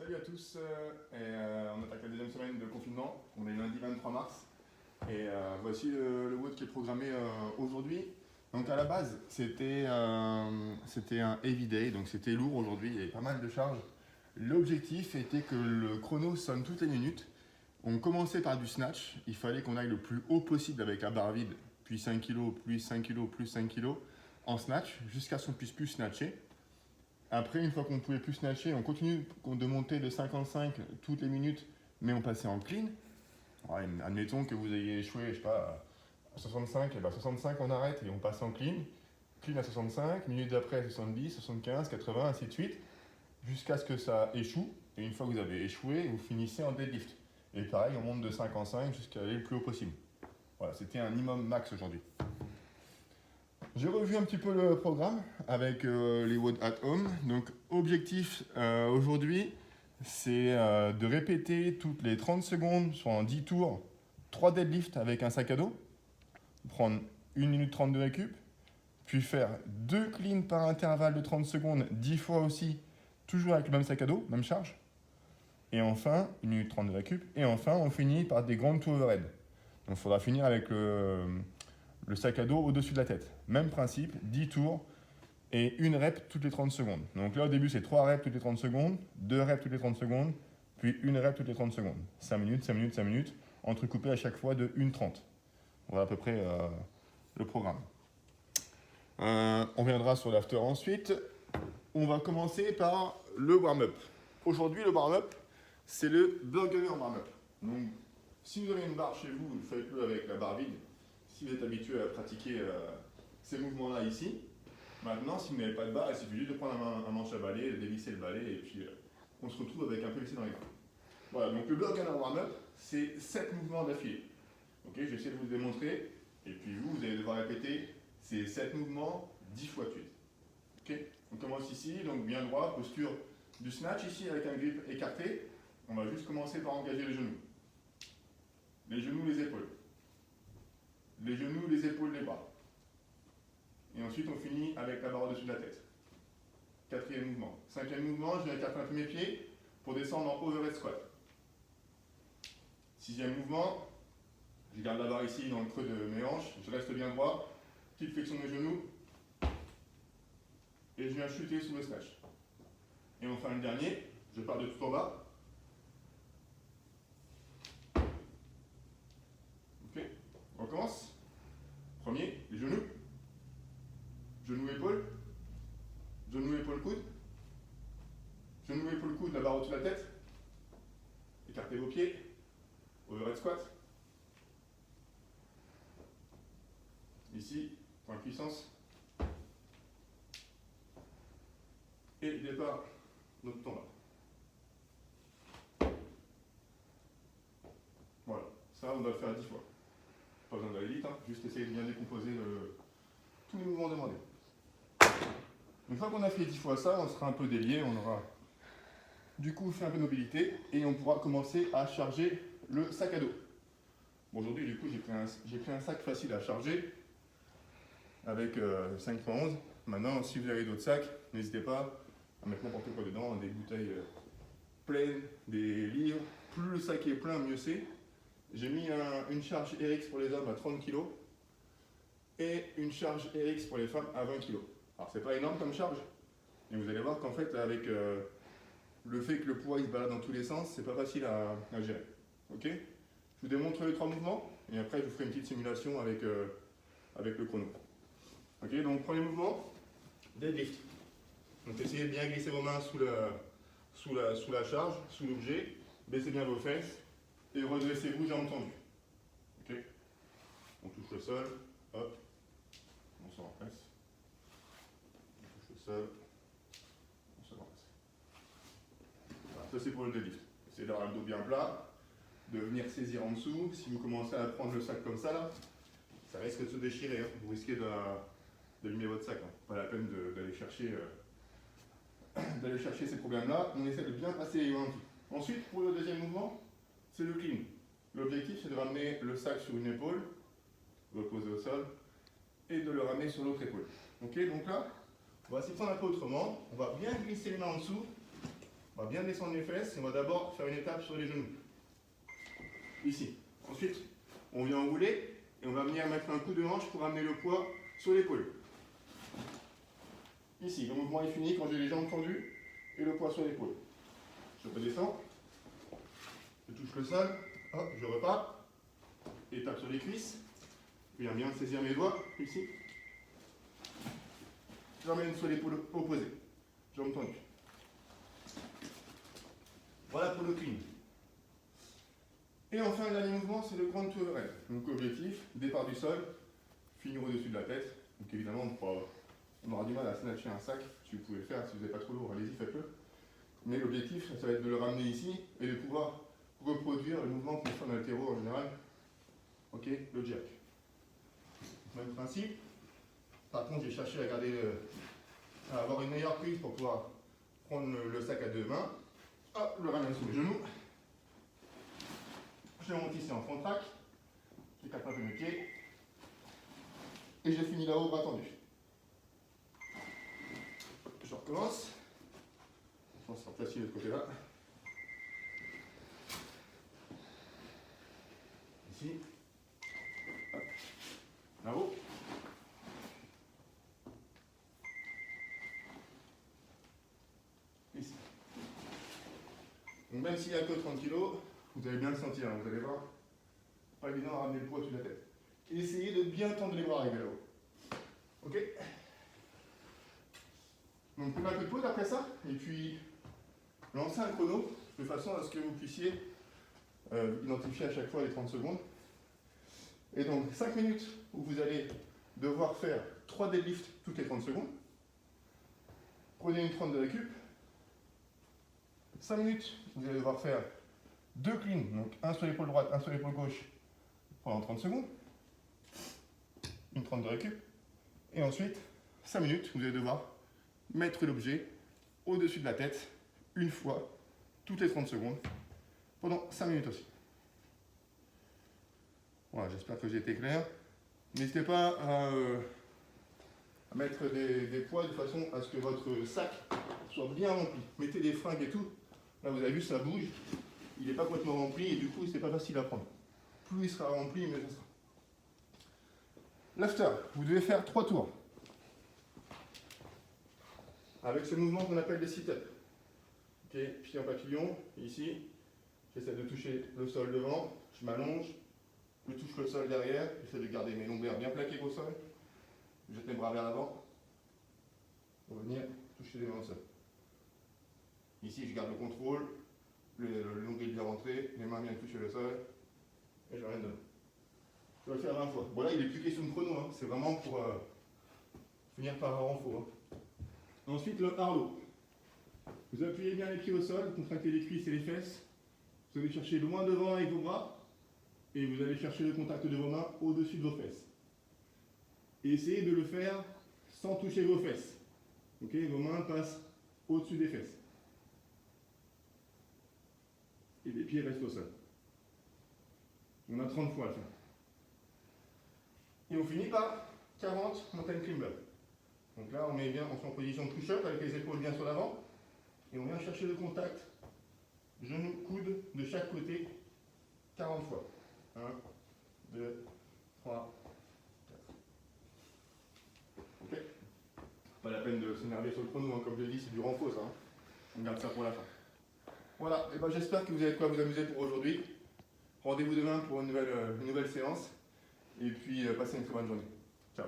Salut à tous, on attaque la deuxième semaine de confinement, on est lundi 23 mars et voici le WOD qui est programmé aujourd'hui. Donc à la base c'était un heavy day, donc c'était lourd aujourd'hui, il y avait pas mal de charges. L'objectif était que le chrono sonne toutes les minutes. On commençait par du snatch, il fallait qu'on aille le plus haut possible avec la barre vide, puis 5 kg, plus 5 kg, plus 5 kg en snatch, jusqu'à ce qu'on puisse plus snatcher. Après, une fois qu'on ne pouvait plus snatcher, on continue de monter de 55 toutes les minutes, mais on passait en clean. Alors, admettons que vous ayez échoué, je sais pas, à 65, et ben 65 on arrête et on passe en clean. Clean à 65, minutes d'après 70, 75, 80, ainsi de suite, jusqu'à ce que ça échoue. Et une fois que vous avez échoué, vous finissez en deadlift. Et pareil, on monte de 5 en 5 jusqu'à aller le plus haut possible. Voilà, c'était un minimum max aujourd'hui. J'ai revu un petit peu le programme avec les WOD at home. Donc, objectif aujourd'hui, c'est de répéter toutes les 30 secondes, soit en 10 tours, 3 deadlifts avec un sac à dos, prendre 1 minute 30 de récup, puis faire 2 cleans par intervalle de 30 secondes, 10 fois aussi, toujours avec le même sac à dos, même charge. Et enfin, 1 minute 30 de récup. Et enfin, on finit par des grandes to overhead. Donc, il faudra finir avec le sac à dos au-dessus de la tête. Même principe, 10 tours et 1 rep toutes les 30 secondes. Donc là, au début, c'est 3 reps toutes les 30 secondes, 2 reps toutes les 30 secondes, puis 1 rep toutes les 30 secondes. 5 minutes, 5 minutes, 5 minutes, entrecoupé à chaque fois de 1,30. Voilà à peu près le programme. On viendra sur l'after ensuite. On va commencer par le warm-up. Aujourd'hui, le warm-up, c'est le burger warm-up. Donc, si vous avez une barre chez vous, faites-le avec la barre vide. Si vous êtes habitué à pratiquer ces mouvements-là ici, maintenant, si vous n'avez pas de barre, il suffit juste de prendre un manche à balai, de dévisser le balai, et puis on se retrouve avec un peu ici dans les mains. Voilà, donc le burger warm-up, c'est 7 mouvements d'affilée. Ok, je vais essayer de vous le démontrer, et puis vous allez devoir répéter ces 7 mouvements 10 fois de suite. Ok, on commence ici, donc bien droit, posture du snatch ici avec un grip écarté. On va juste commencer par engager les genoux. Les genoux, les épaules. Les genoux, les épaules, les bras. Et ensuite, on finit avec la barre au-dessus de la tête. 4e mouvement. 5e mouvement, je vais écarter un peu mes pieds pour descendre en overhead squat. 6e mouvement, je garde la barre ici dans le creux de mes hanches, je reste bien droit, petite flexion de mes genoux, et je viens chuter sous le snatch. Et enfin le dernier, je pars de tout en bas. Ok, on commence. Premier, les genoux. Genou, épaule. Genou, épaule, coude. Genou, épaule, coude, la barre au-dessus de la tête. Écartez vos pieds. Overhead squat. Ici, point de puissance. Et départ de tout en bas. Voilà, ça on doit le faire 10 fois. Pas besoin d'aller vite, hein. Juste essayer de bien décomposer tous les mouvements demandés. Une fois qu'on a fait 10 fois ça, on sera un peu délié, on aura du coup fait un peu de mobilité et on pourra commencer à charger le sac à dos. Bon, aujourd'hui, du coup, j'ai pris un sac facile à charger avec 5.11. Maintenant, si vous avez d'autres sacs, n'hésitez pas à mettre n'importe quoi dedans, des bouteilles pleines, des livres. Plus le sac est plein, mieux c'est. J'ai mis une charge RX pour les hommes à 30 kg et une charge RX pour les femmes à 20 kg. Alors, c'est pas énorme comme charge, mais vous allez voir qu'en fait, avec le fait que le poids il se balade dans tous les sens, c'est pas facile à gérer. Ok ? Je vous démontre les 3 mouvements et après je vous ferai une petite simulation avec le chrono. Ok, donc premier mouvement, deadlift. Donc essayez de bien glisser vos mains sous la charge, sous l'objet, baissez bien vos fesses et redressez-vous jambes tendues. Ok, on touche le sol, hop, on se renverse. On touche le sol, on se renverse. Voilà, ça c'est pour le deadlift. Essayez d'avoir le dos bien plat, de venir saisir en dessous. Si vous commencez à prendre le sac comme ça, là, ça risque de se déchirer. Hein. Vous risquez d'allumer votre sac. Hein. Pas la peine d'aller chercher ces problèmes-là. On essaie de bien passer les mains. Ensuite, pour le deuxième mouvement, c'est le clean. L'objectif, c'est de ramener le sac sur une épaule, le poser au sol, et de le ramener sur l'autre épaule. Ok, donc là, on va s'y prendre un peu autrement. On va bien glisser les mains en dessous. On va bien descendre les fesses et on va d'abord faire une étape sur les genoux. Ici. Ensuite, on vient enrouler et on va venir mettre un coup de hanche pour amener le poids sur l'épaule. Ici, le mouvement est fini quand j'ai les jambes tendues et le poids sur l'épaule. Je redescends, je touche le sol, hop, je repars, étape sur les cuisses, je viens bien saisir mes doigts, ici. Je l'emmène sur l'épaule opposée, jambes tendues. Voilà pour le clean. Et enfin, le dernier mouvement, c'est le grand overhead. Donc objectif, départ du sol, finir au-dessus de la tête. Donc évidemment, on aura du mal à snatcher un sac. Si vous pouvez le faire, si vous n'êtes pas trop lourd, allez-y, faites-le. Mais l'objectif, ça va être de le ramener ici et de pouvoir reproduire le mouvement qu'on fait en haltéro en général. Ok, le jack. Même principe. Par contre, j'ai cherché à garder, à avoir une meilleure prise pour pouvoir prendre le sac à deux mains. Hop, le ramène sous les genoux. Je monte ici en front track. Je tape un peu mes pieds. Et j'ai fini là-haut, bras tendus. Je recommence. Je pense que ce sera facile de ce côté-là. Ici. Hop. Là-haut. Ici. Donc même s'il n'y a que 30 kg, vous allez bien le sentir, hein, vous allez voir. Pas évident à ramener le poids au-dessus de la tête. Et essayez de bien tendre les bras arriver là-haut. Ok? Donc on a un peu de pause après ça, et puis lancer un chrono de façon à ce que vous puissiez identifier à chaque fois les 30 secondes. Et donc 5 minutes où vous allez devoir faire 3 deadlifts toutes les 30 secondes. Prenez une 30 de récup. 5 minutes, vous allez devoir faire 2 cleans, donc un sur l'épaule droite, un sur l'épaule gauche pendant 30 secondes. Une 30 de récup. Et ensuite, 5 minutes, vous allez devoir mettre l'objet au-dessus de la tête une fois toutes les 30 secondes pendant 5 minutes aussi. Voilà, j'espère que j'ai été clair. N'hésitez pas à mettre des poids de façon à ce que votre sac soit bien rempli. Mettez des fringues et tout. Là, vous avez vu, ça bouge. Il n'est pas complètement rempli et du coup, c'est pas facile à prendre. Plus il sera rempli, mieux ça sera. L'after, vous devez faire 3 tours. Avec ce mouvement qu'on appelle des sit-ups. Ok, pied en papillon, ici. J'essaie de toucher le sol devant, je m'allonge, je touche le sol derrière, j'essaie de garder mes lombaires bien plaqués au sol. Je jette mes bras vers l'avant pour venir toucher les mains au sol. Ici, je garde le contrôle, le nombril bien rentré, les mains bien toucher le sol, et je ramène dedans. Je vais le faire 20 fois. Bon là, il est plus question de chrono, hein. C'est vraiment pour finir par un renfort. Hein. Ensuite, le Harlow. Vous appuyez bien les pieds au sol, contractez les cuisses et les fesses. Vous allez chercher loin devant avec vos bras, et vous allez chercher le contact de vos mains au-dessus de vos fesses. Et essayez de le faire sans toucher vos fesses. Ok, vos mains passent au-dessus des fesses. Et les pieds restent au sol. On a 30 fois à le faire. Et on finit par 40 mountain climber. Donc là, on se met en position push-up avec les épaules bien sur l'avant. Et on vient chercher le contact genou, coude de chaque côté 40 fois. 1, 2, 3, 4. Ok. Pas la peine de s'énerver sur le chrono, hein. Comme je l'ai dit, c'est du renfort ça. Hein. On garde ça pour la fin. Voilà, et ben j'espère que vous avez de quoi vous amuser pour aujourd'hui. Rendez-vous demain pour une nouvelle séance. Et puis passez une très bonne journée. Ciao.